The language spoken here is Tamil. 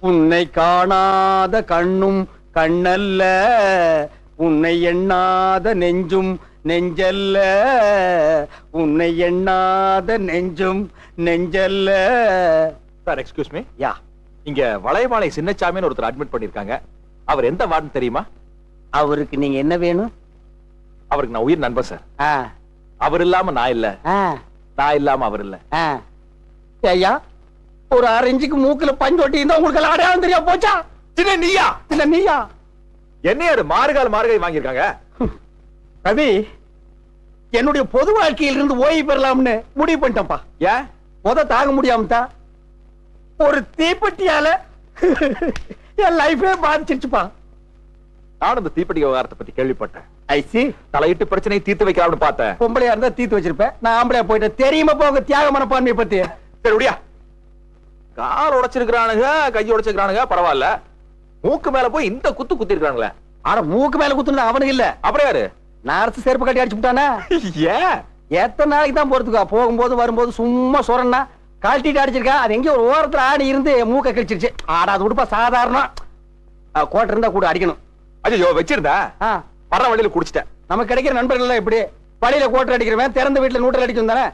உன்னை காணாத கண்ணும் கண்ணல்ல, உன்னை எண்ணாத நெஞ்சும் நெஞ்சல்ல, உன்னை எண்ணாத நெஞ்சும் நெஞ்சல்ல. சார் எக்ஸ்கியூஸ் மீ, யா, இங்க வளையமாலை சின்னச்சாமின்னு ஒருத்தர் அட்மிட் பண்ணிருக்காங்க. அவர் எந்த வார்டுன்னு தெரியுமா? அவருக்கு நீங்க என்ன வேணும்? அவருக்கு நான் உயிர் நண்பன் சார். ஆ, அவர் இல்லாம நான் இல்ல, ஆ, நான் இல்லாம அவர் இல்ல. ஆ. ஐயா, ஒரு 6 இன்ச்சுக்கு மூக்குல பஞ்சு ஒட்டி இருந்தா உங்களுக்கு எல்லாம் அடையாளம் தெரியா போச்சா? சின்ன நீயா? இல்ல நீயா? என்னையாரு மாறுகால் மாறுகை வாங்கியிருக்காங்க? ரவி, என்னுடைய பொது வாழ்க்கையில இருந்து ஓய்வு பெறலாம்னு முடிவு பண்ணிட்டேன்ப்பா. ஏன்? தாங்க முடியாம ஒரு தீப்பெட்டியால என் லைஃபே பாதிச்சிருச்சுப்பா. நானும் இந்த தீப்பெட்டி விவகாரத்தை பத்தி கேள்விப்பட்டேன். ஐசி, தலையிட்டு பிரச்சனையை தீர்த்து வைக்கலாம்னு பார்த்தேன். பொம்பளையா இருந்தா தீர்த்து வச்சிருப்பேன், நான் ஆம்பளையா போயிட்டேன். தெரியுமா போங்க தியாக மனப்பான்மையை பத்தி? சரி விடியா, கால் உடைச்சிருக்கிறானுங்க, கை உடைச்சிருக்கானுங்க, பரவாயில்ல. மூக்கு மேல போய் இந்த குத்து குத்தி இருக்கானுங்களே. ஆனா மூக்கு மேல குத்துனா அவனுக்கு இல்ல, அப்புறம் யாரு? நான் அரசு செருப்பு கட்டி அடிச்சு விட்டானே. ஏன்? எத்தனை நாளைக்கு தான் போறதுக்கா? போகும்போது வரும்போது சும்மா சொரன்னா கழட்டிட்டு அடிச்சிருக்கா. அது எங்கேயோ ஒரு ஓரத்துல ஆணி இருந்து மூக்க கழிச்சிருச்சு. ஆடா, அது விடுப்பா, சாதாரணம். கோட்டை இருந்தா கூட அடிக்கணும். ஐயோ, வச்சிருந்தா வர வழியில குடிச்சிட்டேன். நமக்கு கிடைக்கிற நண்பர்கள் எல்லாம் இப்படி வழியில கோட்டை அடிக்கிறவன் திறந்த வீட்டுல நூற்றல் அடிக்கும் தானே.